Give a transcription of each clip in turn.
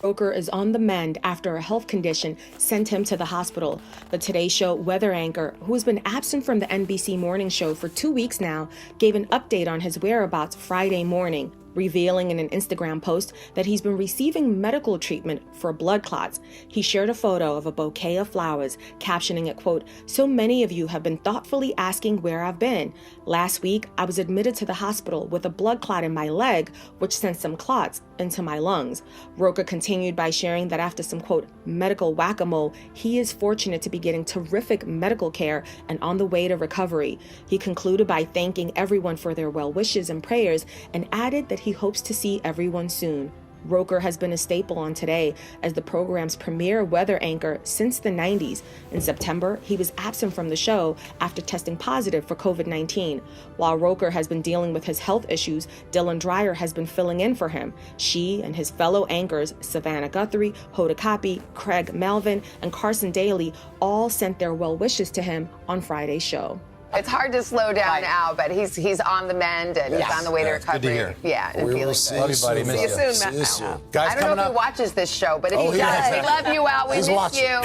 Roker is on the mend after a health condition sent him to the hospital. The Today Show weather anchor, who has been absent from the NBC morning show for 2 weeks now, gave an update on his whereabouts Friday morning, revealing in an Instagram post that he's been receiving medical treatment for blood clots. He shared a photo of a bouquet of flowers, captioning it, quote, "So many of you have been thoughtfully asking where I've been. Last week, I was admitted to the hospital with a blood clot in my leg, which sent some clots into my lungs." Roker continued by sharing that after some, quote, medical whack-a-mole, he is fortunate to be getting terrific medical care and on the way to recovery. He concluded by thanking everyone for their well wishes and prayers and added that he hopes to see everyone soon. Roker has been a staple on Today as the program's premier weather anchor since the 90s. In September, he was absent from the show after testing positive for COVID-19. While Roker has been dealing with his health issues, Dylan Dreyer has been filling in for him. She and his fellow anchors, Savannah Guthrie, Hoda Kotb, Craig Melvin, and Carson Daly, all sent their well wishes to him on Friday's show. It's hard to slow down now, but he's on the mend and he's on the way to recovery. Good to hear. Yeah, and We will see you soon. See you soon, Matt. See you soon. I don't know if he watches this show, but if he does, we love you, Al. We miss you.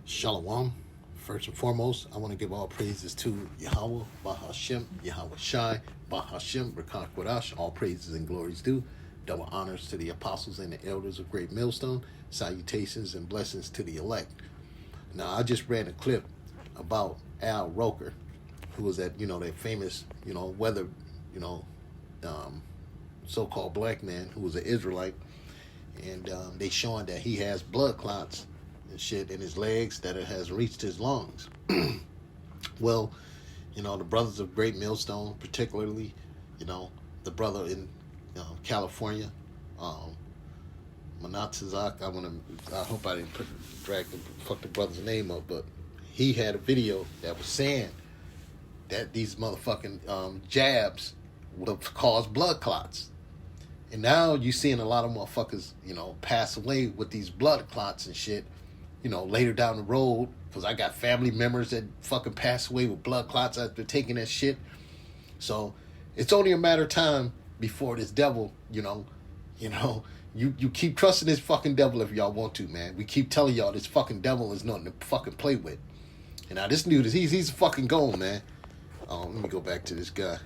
Shalom. First and foremost, I want to give all praises to Yahweh, Bahashem, Yahweh Shai, Bahashem, Rakak Wadash, all praises and glories due. Double honors to the apostles and the elders of Great Millstone. Salutations and blessings to the elect. Now, I just read a clip about Al Roker, who was that, that famous, weather, so-called black man who was an Israelite. And they showing that he has blood clots and shit in his legs that it has reached his lungs. Well, the brothers of Great Millstone, particularly, the brother in California, Manatazak, I hope I didn't fuck the brother's name up, but he had a video that was saying that these motherfucking jabs would have caused blood clots. And now you're seeing a lot of motherfuckers, pass away with these blood clots and shit, later down the road, because I got family members that fucking pass away with blood clots after taking that shit. So it's only a matter of time before this devil, you keep trusting this fucking devil if y'all want to, man. We keep telling y'all this fucking devil is nothing to fucking play with. And now this dude, he's fucking gone, man. Let me go back to this guy.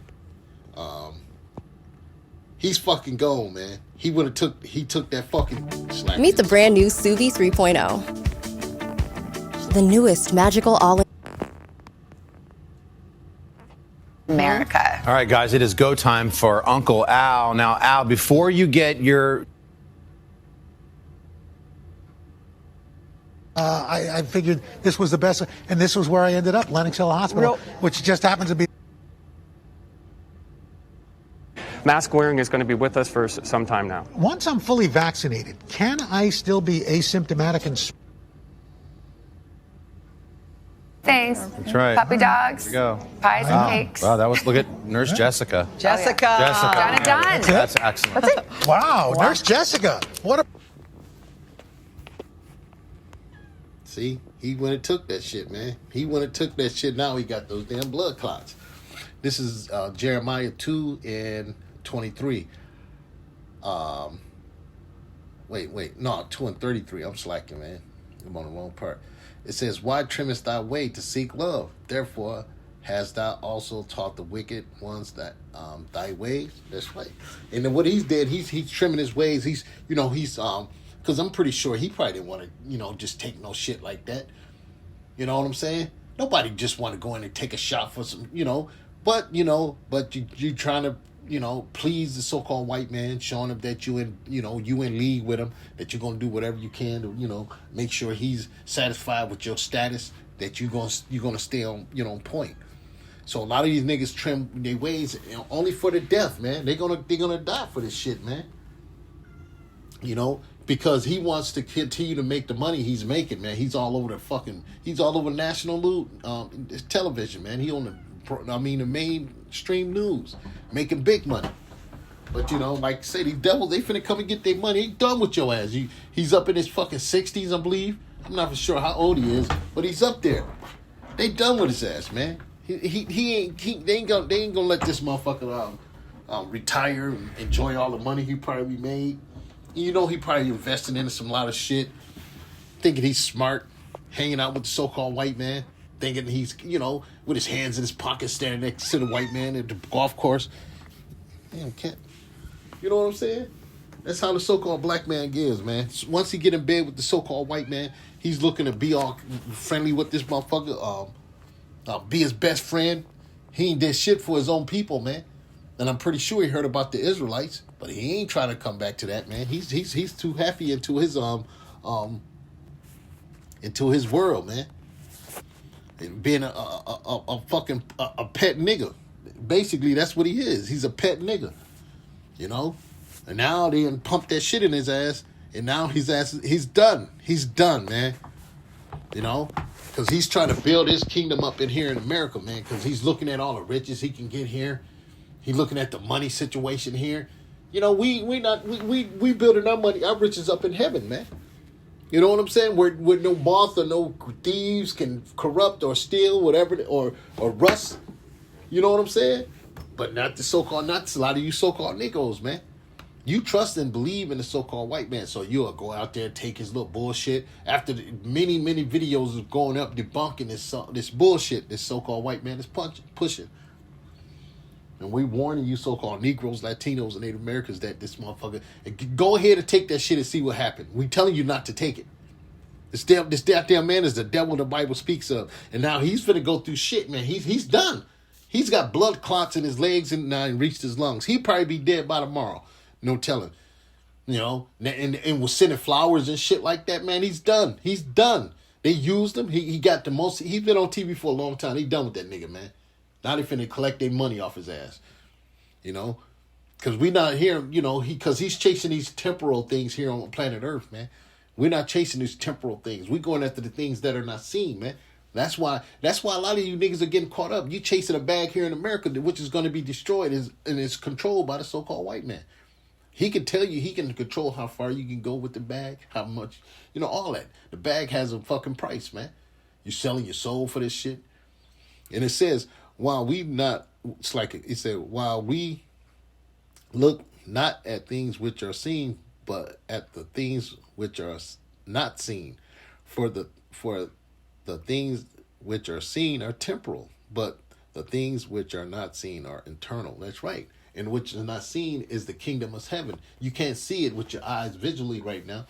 He's fucking gone, man. He took that fucking slack. Meet the brand new Suvi 3.0. The newest magical all America. All right, guys, it is go time for Uncle Al. Now, Al, before you get your... I figured this was the best, and this was where I ended up, Lenox Hill Hospital, which just happens to be... Mask wearing is going to be with us for some time now. Once I'm fully vaccinated, can I still be asymptomatic and... Thanks. That's right. Puppy dogs. There you go. Pies and cakes. Wow, that was, look at Nurse Jessica. Jessica. Done and done. That's excellent. That's it. Wow, Nurse Jessica. What a... See, he went and took that shit, man. He went and took that shit. Now he got those damn blood clots. This is Jeremiah 2 and 23. No, 2 and 33. I'm slacking, man. I'm on the wrong part. It says, "Why trimmest thy way to seek love? Therefore hast thou also taught the wicked ones that thy ways." That's right. And then what he's did, he's trimming his ways. He's because I'm pretty sure he probably didn't want to, just take no shit like that. You know what I'm saying? Nobody just want to go in and take a shot for some, but you trying to, please the so-called white man, showing him that you in league with him, that you're gonna do whatever you can to, make sure he's satisfied with your status, that you're gonna stay on, point. So a lot of these niggas trim their ways only for the death, man. They're gonna die for this shit, man. Because he wants to continue to make the money he's making, man. He's all over he's all over national television, man. He on the mainstream news, making big money. But, like I say, these devils, they finna come and get their money. He done with your ass. He's up in his fucking 60s, I believe. I'm not for sure how old he is, but he's up there. They done with his ass, man. They ain't gonna let this motherfucker retire and enjoy all the money he probably made. He probably invested into some lot of shit, thinking he's smart, hanging out with the so-called white man, thinking he's, with his hands in his pockets, standing next to the white man at the golf course. Damn, can't. You know what I'm saying? That's how the so-called black man gives, man. Once he get in bed with the so-called white man, he's looking to be all friendly with this motherfucker, be his best friend. He ain't did shit for his own people, man. And I'm pretty sure he heard about the Israelites, but he ain't trying to come back to that, man. He's too happy into his world, man. And being a fucking pet nigga. Basically, that's what he is. He's a pet nigga, And now they pumped that shit in his ass, and now he's done. He's done, man. Because he's trying to build his kingdom up in here in America, man. Because he's looking at all the riches he can get here. He's looking at the money situation here. We building our money, our riches up in heaven, man. You know what I'm saying? Where no moth or no thieves can corrupt or steal, whatever, or rust. You know what I'm saying? But not a lot of you so-called niggas, man. You trust and believe in the so-called white man, so you'll go out there and take his little bullshit. After many, many videos of going up debunking this bullshit, this so-called white man is pushing. And we warning you so-called Negroes, Latinos, and Native Americans that this motherfucker, go ahead and take that shit and see what happened. We telling you not to take it. This damn man is the devil the Bible speaks of. And now he's finna go through shit, man. He's done. He's got blood clots in his legs and now he reached his lungs. He'd probably be dead by tomorrow. No telling. And was sending flowers and shit like that, man. He's done. He's done. They used him. He got the most. He's been on TV for a long time. He done with that nigga, man. Now they finna collect their money off his ass. Because we not here, because he's chasing these temporal things here on planet Earth, man. We're not chasing these temporal things. We're going after the things that are not seen, man. That's why a lot of you niggas are getting caught up. You chasing a bag here in America, which is going to be destroyed and is controlled by the so-called white man. He can tell you, he can control how far you can go with the bag, how much, all that. The bag has a fucking price, man. You're selling your soul for this shit. And it says, while we look not at things which are seen, but at the things which are not seen. For the things which are seen are temporal, but the things which are not seen are eternal. That's right. And which is not seen is the kingdom of heaven. You can't see it with your eyes visually right now,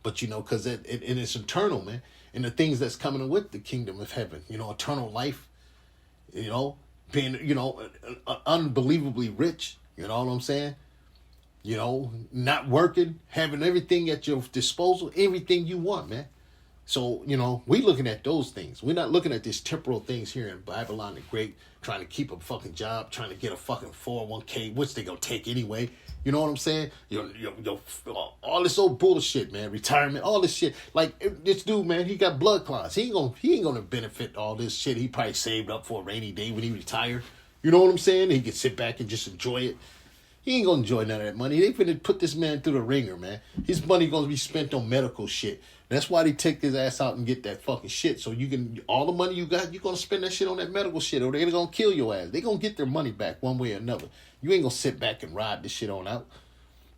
but because it's eternal, man. And the things that's coming with the kingdom of heaven, eternal life, being, unbelievably rich, you know what I'm saying? Not working, having everything at your disposal, everything you want, man. So, we looking at those things. We're not looking at these temporal things here in Babylon the Great, trying to keep a fucking job, trying to get a fucking 401k, which they gonna take anyway. You know what I'm saying? All this old bullshit, man. Retirement, all this shit. Like, this dude, man, he got blood clots. He ain't gonna benefit all this shit he probably saved up for a rainy day when he retired. You know what I'm saying? He can sit back and just enjoy it. He ain't gonna enjoy none of that money. They finna put this man through the ringer, man. His money gonna be spent on medical shit. That's why they take his ass out and get that fucking shit. So you can, all the money you got, you're gonna spend that shit on that medical shit, or they're gonna kill your ass. They gonna get their money back one way or another. You ain't gonna sit back and ride this shit on out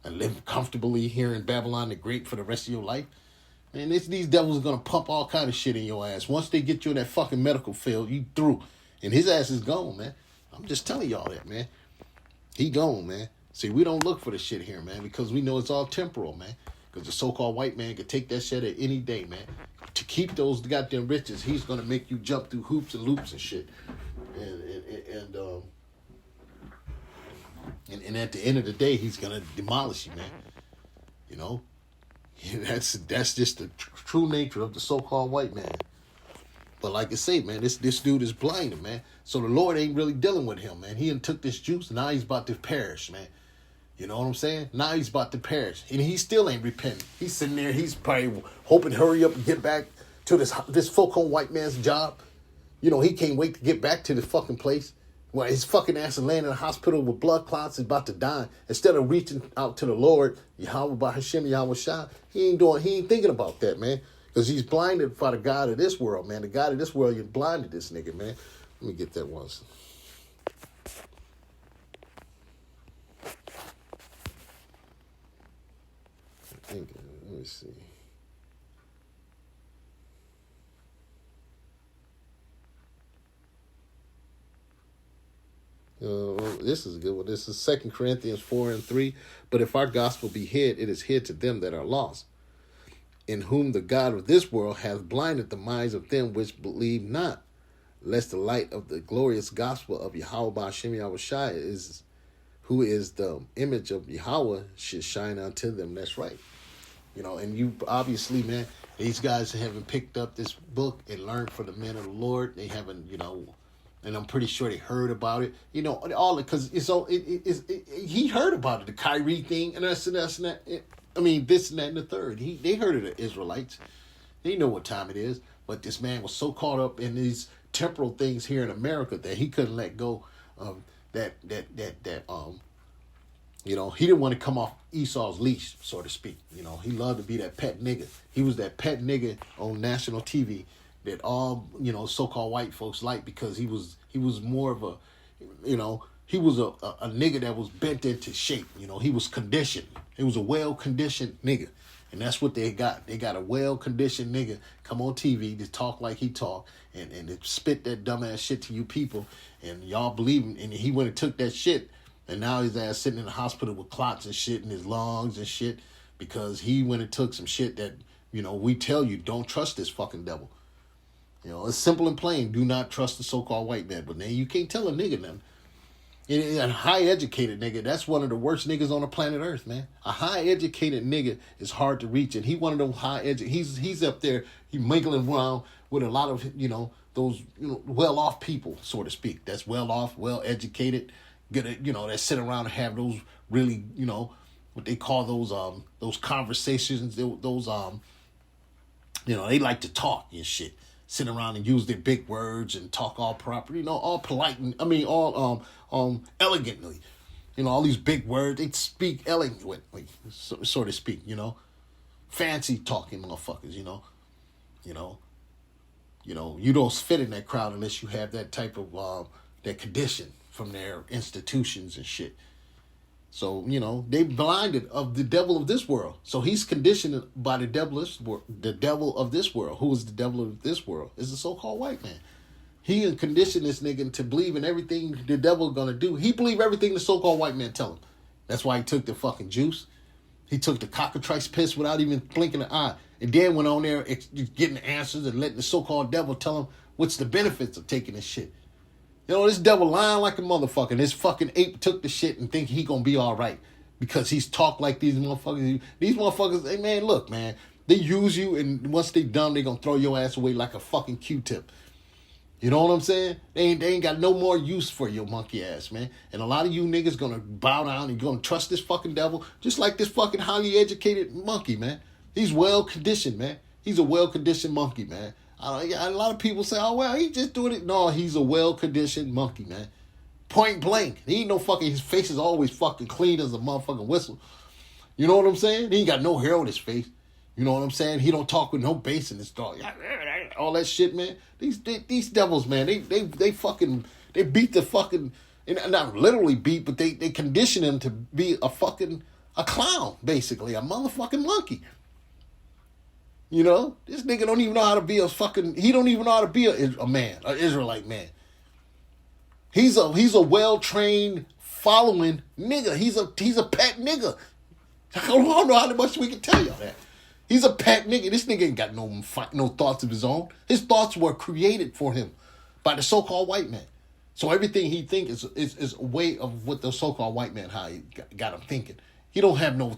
and live comfortably here in Babylon the Great for the rest of your life. Man, these devils are gonna pump all kind of shit in your ass. Once they get you in that fucking medical field, you through. And his ass is gone, man. I'm just telling y'all that, man. He gone, man. See, we don't look for the shit here, man, because we know it's all temporal, man. Because the so-called white man could take that shit at any day, man. To keep those goddamn riches, he's going to make you jump through hoops and loops and shit. And at the end of the day, he's going to demolish you, man. That's just the true nature of the so-called white man. But like I say, man, this dude is blinded, man. So the Lord ain't really dealing with him, man. He done took this juice, and now he's about to perish, man. You know what I'm saying? Now he's about to perish. And he still ain't repenting. He's sitting there, he's probably hoping to hurry up and get back to this so-called white man's job. He can't wait to get back to the fucking place. Where his fucking ass is laying in the hospital with blood clots, is about to die. Instead of reaching out to the Lord, Yahweh Bahashim Yahweh Shah, he ain't thinking about that, man. Because he's blinded by the God of this world, man. The God of this world, you blinded this nigga, man. Let me get that once. Let me see. This is a good one. This is 2 Corinthians 4:3. But if our gospel be hid, it is hid to them that are lost, in whom the God of this world hath blinded the minds of them which believe not, lest the light of the glorious gospel of Yahweh Ba'ashem Yahweh Shai is, who is the image of Yahweh, should shine unto them. That's right. You know, and you obviously, man, these guys haven't picked up this book and learned from the men of the Lord. They haven't, you know, and I'm pretty sure they heard about it. You know, all because it's all he heard about it, the Kyrie thing, and that's and that. I mean, this and that and the third. They heard of the Israelites. They know what time it is. But this man was so caught up in these temporal things here in America that he couldn't let go of that you know, he didn't want to come off Esau's leash, so to speak. You know, he loved to be that pet nigga. He was that pet nigga on national TV that all, you know, so-called white folks liked, because he was more of a, you know, he was a nigga that was bent into shape. You know, he was conditioned. He was a well-conditioned nigga. And that's what they got. They got a well-conditioned nigga come on TV to talk like he talk and to spit that dumbass shit to you people. And y'all believe him. And he went and took that shit. And now his ass sitting in the hospital with clots and shit in his lungs and shit, because he went and took some shit that, you know, we tell you, don't trust this fucking devil. You know, it's simple and plain. Do not trust the so-called white man. But then you can't tell a nigga nothing. A high-educated nigga, that's one of the worst niggas on the planet Earth, man. A high-educated nigga is hard to reach, and he one of them he's up there, he mingling around with a lot of, you know, those, you know, well-off people, so to speak. That's well-off, well-educated, good, you know, that sit around and have those really, you know, what they call those conversations, those you know, they like to talk and shit. Sit around and use their big words and talk all proper, you know, all polite. I mean, all elegantly. You know, all these big words. They speak elegantly, so to speak. You know, fancy talking motherfuckers. You know, you don't fit in that crowd unless you have that type of that condition from their institutions and shit. So, you know, they blinded of the devil of this world. So he's conditioned by the devil of this world. Who is the devil of this world? Is the so-called white man. He conditioned this nigga to believe in everything the devil gonna do. He believed everything the so-called white man tell him. That's why he took the fucking juice. He took the cockatrice piss without even blinking an eye. And then went on there getting answers and letting the so-called devil tell him what's the benefits of taking this shit. You know, this devil lying like a motherfucker. And this fucking ape took the shit and think he gonna be all right because he's talked like these motherfuckers. These motherfuckers, hey man, look, man, they use you, and once they done, they gonna throw your ass away like a fucking Q-tip. You know what I'm saying? They ain't got no more use for your monkey ass, man. And a lot of you niggas gonna bow down and gonna trust this fucking devil just like this fucking highly educated monkey, man. He's well conditioned, man. He's a well conditioned monkey, man. A lot of people say, oh, well, he's just doing it. No, he's a well-conditioned monkey, man. Point blank. He ain't no fucking, his face is always fucking clean as a motherfucking whistle. You know what I'm saying? He ain't got no hair on his face. You know what I'm saying? He don't talk with no bass in his throat. All that shit, man. These devils, man, they fucking, they beat the fucking, and not literally beat, but they condition him to be a clown, basically. A motherfucking monkey. You know, this nigga don't even know how to be he don't even know how to be a man, an Israelite man. He's a well-trained, following nigga. He's a pet nigga. I don't know how much we can tell y'all that. He's a pet nigga. This nigga ain't got no thoughts of his own. His thoughts were created for him by the so-called white man. So everything he thinks is a way of what the so-called white man, how he got him thinking. He don't have no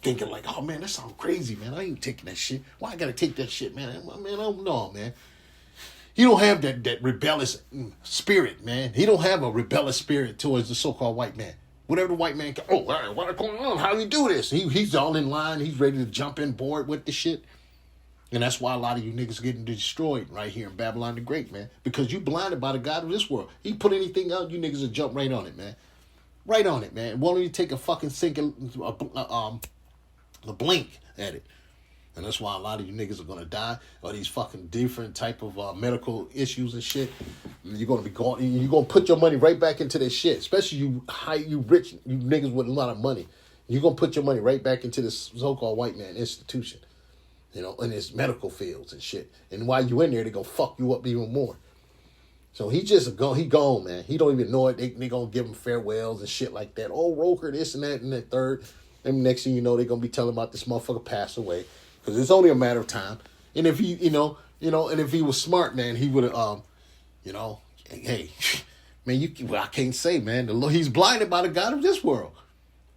thinking like, oh, man, that sounds crazy, man. I ain't taking that shit. Why I got to take that shit, man? Man, I don't know, man. He don't have that rebellious spirit, man. He don't have a rebellious spirit towards the so-called white man. Whatever the white man, what's going on? How do you do this? He's all in line. He's ready to jump in board with the shit. And that's why a lot of you niggas getting destroyed right here in Babylon the Great, man. Because you blinded by the God of this world. He put anything out, you niggas will jump right on it, man. Right on it, man. Why don't you take a fucking a blink at it? And that's why a lot of you niggas are gonna die, or these fucking different type of medical issues and shit. And you're gonna be going. You're gonna put your money right back into this shit. Especially you rich, you niggas with a lot of money. You're gonna put your money right back into this so-called white man institution, you know, in his medical fields and shit. And while you in there, they gonna fuck you up even more. So he gone, man. He don't even know it. They gonna give him farewells and shit like that. Oh, Roker, this and that and that third. And next thing you know, they gonna be telling about this motherfucker passed away. Because it's only a matter of time. And if he, and if he was smart, man, he would have, hey, man, I can't say, man. He's blinded by the God of this world.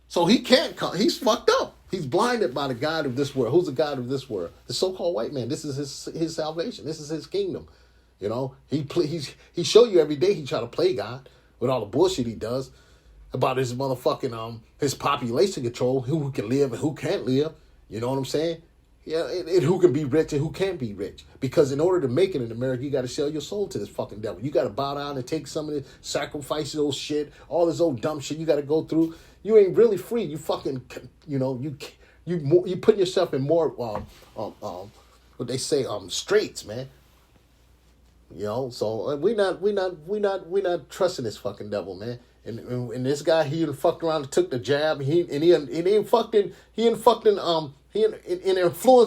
So he can't come. He's fucked up. He's blinded by the God of this world. Who's the God of this world? The so-called white man. This is his salvation. This is his kingdom. You know, he show you every day he try to play God with all the bullshit he does about his motherfucking, his population control, who can live and who can't live. You know what I'm saying? Yeah, and who can be rich and who can't be rich. Because in order to make it in America, you got to sell your soul to this fucking devil. You got to bow down and take some of the sacrifices, old shit, all this old dumb shit you got to go through. You ain't really free. You fucking, you put yourself in more, what they say, straits, man. You know, so we not trusting this fucking devil, man. And this guy, he fucked around and took the jab. He influenced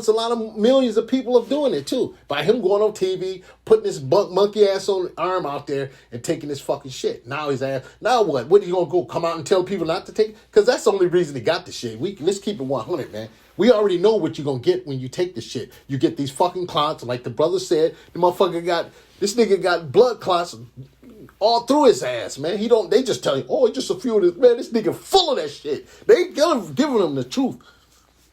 a lot of millions of people of doing it too. By him going on TV, putting this monkey ass on arm out there and taking this fucking shit. Now his ass. Now what? What are you gonna go come out and tell people not to take? Because that's the only reason he got the shit. Let's keep it 100, man. We already know what you're gonna get when you take the shit. You get these fucking clots, like the brother said. This nigga got blood clots all through his ass, man. They just tell you, oh, it's just a few of this, man. This nigga full of that shit. They giving him the truth.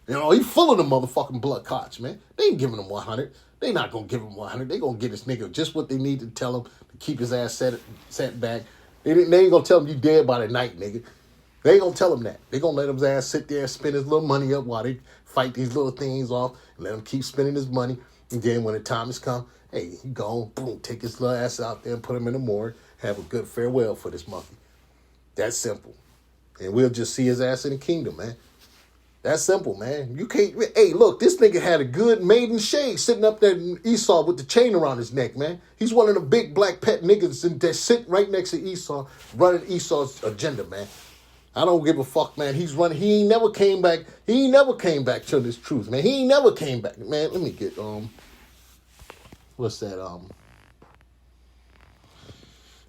You know, he full of the motherfucking blood clots, man. They ain't giving him 100. They not gonna give him 100. They gonna get this nigga just what they need to tell him to keep his ass set back. They ain't gonna tell him you dead by the night, nigga. They ain't gonna tell him that. They gonna let his ass sit there and spend his little money up while they fight these little things off and let him keep spending his money. And then when the time has come, hey, he gone, boom, take his little ass out there and put him in the morgue. Have a good farewell for this monkey. That's simple. And we'll just see his ass in the kingdom, man. That's simple, man. You can't. Hey, look, this nigga had a good maiden shade sitting up there in Esau with the chain around his neck, man. He's one of the big black pet niggas that sit right next to Esau, running Esau's agenda, man. I don't give a fuck, man. He's running. He ain't never came back. He ain't never came back to this truth, man. He ain't never came back, man. Let me get what's that?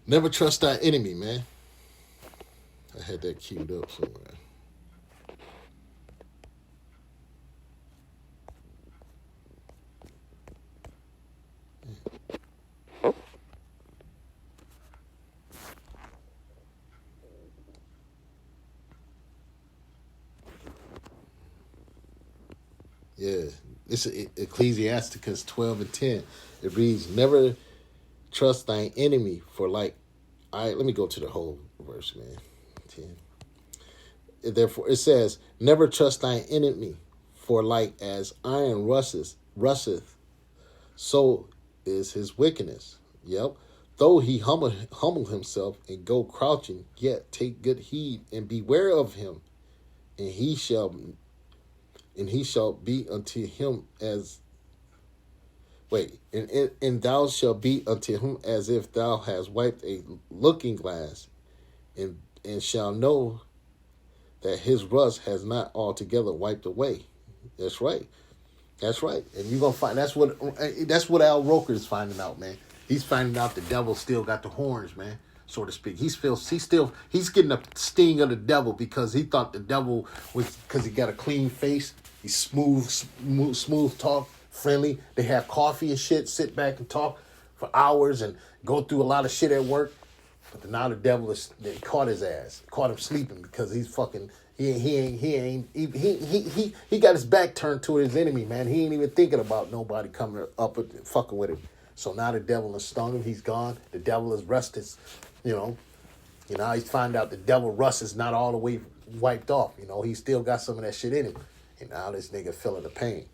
Never trust thy enemy, man. I had that queued up somewhere. Yeah, it's Ecclesiasticus 12:10. It reads, "Never trust thine enemy for like." Let me go to the whole verse, man. 10. Therefore, it says, "Never trust thine enemy, for like as iron rusteth, so is his wickedness." Yep. Though he humble himself and go crouching, yet take good heed and beware of him, and he shall be unto him as and thou shalt be unto him as if thou hast wiped a looking glass, and shall know that his rust has not altogether wiped away. That's right. That's right. And you're gonna find that's what Al Roker is finding out, man. He's finding out the devil still got the horns, man, so to speak. He's getting the sting of the devil because he thought the devil was because he got a clean face. He's smooth talk, friendly. They have coffee and shit, sit back and talk for hours and go through a lot of shit at work. But now the devil they caught his ass, caught him sleeping because he's fucking. He got his back turned to his enemy, man. He ain't even thinking about nobody coming up and fucking with him. So now the devil has stung him. He's gone. The devil has rusted. He's found out the devil rust is not all the way wiped off. He still got some of that shit in him. And now this nigga feeling the pain.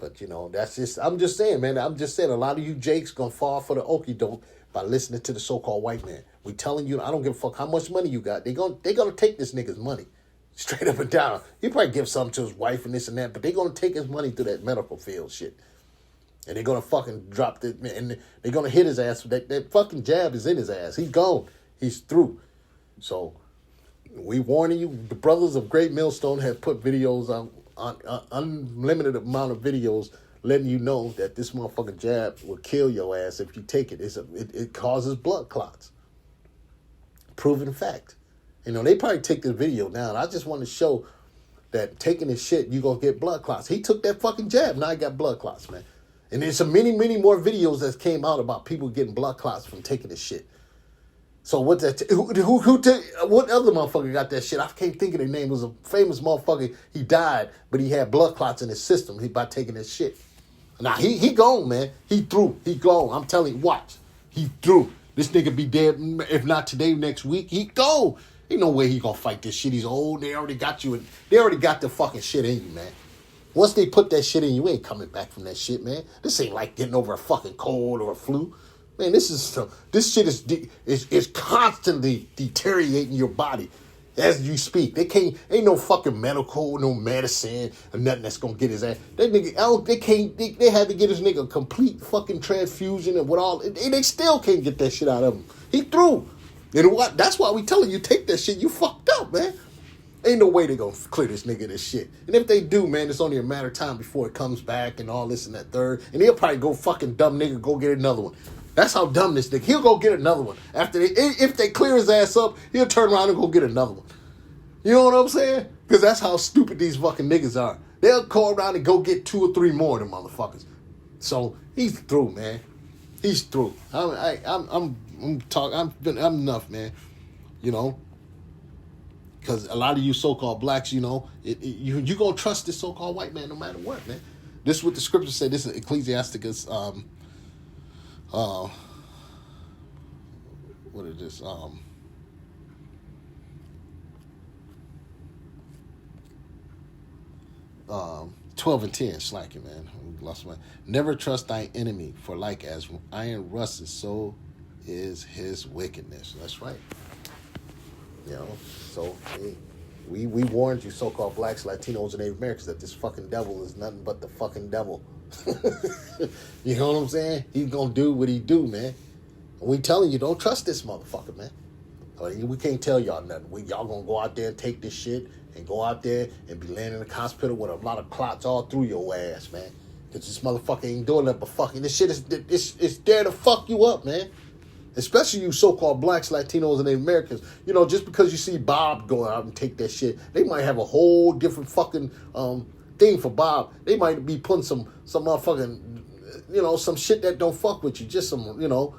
But, you know, that's just, I'm just saying, man. I'm just saying a lot of you jakes gonna fall for the okie doke by listening to the so-called white man. We telling you, I don't give a fuck how much money you got. They gonna take this nigga's money. Straight up and down. He probably give something to his wife and this and that, but they gonna take his money through that medical field shit. And they're gonna fucking drop the, and they're gonna hit his ass. That fucking jab is in his ass. He's gone. He's through. So we warning you. The brothers of Great Millstone have put videos on unlimited amount of videos letting you know that this motherfucking jab will kill your ass if you take it. It causes blood clots. Proven fact. You know, they probably take this video down. I just want to show that taking this shit, you going to get blood clots. He took that fucking jab. Now he got blood clots, man. And there's some many more videos that came out about people getting blood clots from taking this shit. So what what other motherfucker got that shit? I can't think of their name. It was a famous motherfucker. He died, but he had blood clots in his system by taking this shit. Now he gone, man. He through. He gone. I'm telling you, watch. He through. This nigga be dead, if not today, next week. He gone. Ain't no way he gonna fight this shit. He's old. They already got you. They already got the fucking shit in you, man. Once they put that shit in you, ain't coming back from that shit, man. This ain't like getting over a fucking cold or a flu. Man, this shit is constantly deteriorating your body as you speak. Ain't no fucking medical, no medicine, or nothing that's gonna get his ass. That nigga, they had to get this nigga a complete fucking transfusion and they still can't get that shit out of him. He through. You know what? That's why we telling you, take that shit. You fucked up, man. Ain't no way they gonna clear this nigga this shit. And if they do, man, it's only a matter of time before it comes back and all this and that third. And he'll probably go fucking dumb nigga go get another one. That's how dumb this nigga. He'll go get another one. If they clear his ass up, he'll turn around and go get another one. You know what I'm saying? Because that's how stupid these fucking niggas are. They'll call around and go get 2 or 3 more of them motherfuckers. So he's through, man. He's through. I'm enough, man. You know, because a lot of you so-called blacks, you know, you gonna trust this so-called white man no matter what, man. This is what the scripture said. This is Ecclesiasticus. What is this? 12 and 10, slacking, man. Lost my. Never trust thy enemy, for like as iron rusteth, so is his wickedness. That's right. You know, so hey, we warned you, so-called blacks, Latinos, and Native Americans, that this fucking devil is nothing but the fucking devil. You know what I'm saying? He's gonna do what he do, man. And we telling you, don't trust this motherfucker, man. We can't tell y'all nothing. Y'all gonna go out there and take this shit and go out there and be laying in the hospital with a lot of clots all through your ass, man. Because this motherfucker ain't doing nothing but fucking. This shit is there to fuck you up, man. Especially you so-called blacks, Latinos, and Native Americans. You know, just because you see Bob go out and take that shit, they might have a whole different fucking thing for Bob. They might be putting some motherfucking, you know, some shit that don't fuck with you. Just some, you know,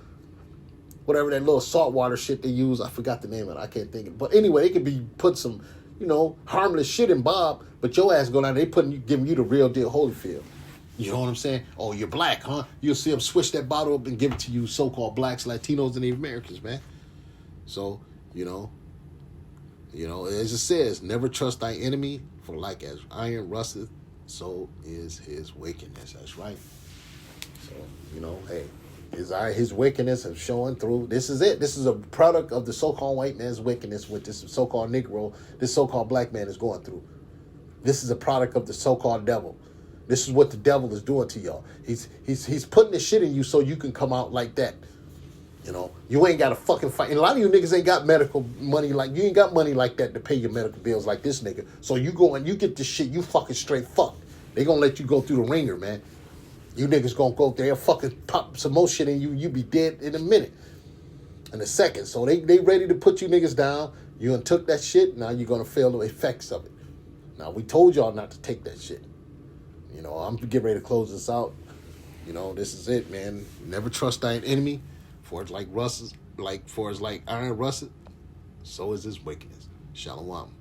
whatever that little saltwater shit they use. I forgot the name of it. I can't think of it. But anyway, they could be putting some, you know, harmless shit in Bob, but your ass going out there, giving you the real deal Holyfield. You know what I'm saying? Oh, you're black, huh? You'll see them switch that bottle up and give it to you so-called blacks, Latinos, and Native Americans, man. So, you know, as it says, never trust thy enemy, for like as iron rusteth, so is his wickedness. That's right. So, you know, hey, his wickedness is showing through. This is it. This is a product of the so-called white man's wickedness with this so-called Negro, this so-called black man is going through. This is a product of the so-called devil. This is what the devil is doing to y'all. He's putting this shit in you so you can come out like that. You know, you ain't got to fucking fight. And a lot of you niggas ain't got medical money like, you ain't got money like that to pay your medical bills like this nigga. So you go and you get this shit, you fucking straight fucked. They gonna let you go through the ringer, man. You niggas gonna go there, fucking pop some more shit in you, you be dead in a minute. In a second. So they ready to put you niggas down. You done took that shit, now you're gonna feel the effects of it. Now we told y'all not to take that shit. You know, I'm getting ready to close this out. You know, this is it, man. Never trust thine enemy, for it's like iron rusteth, so is his wickedness. Shalom.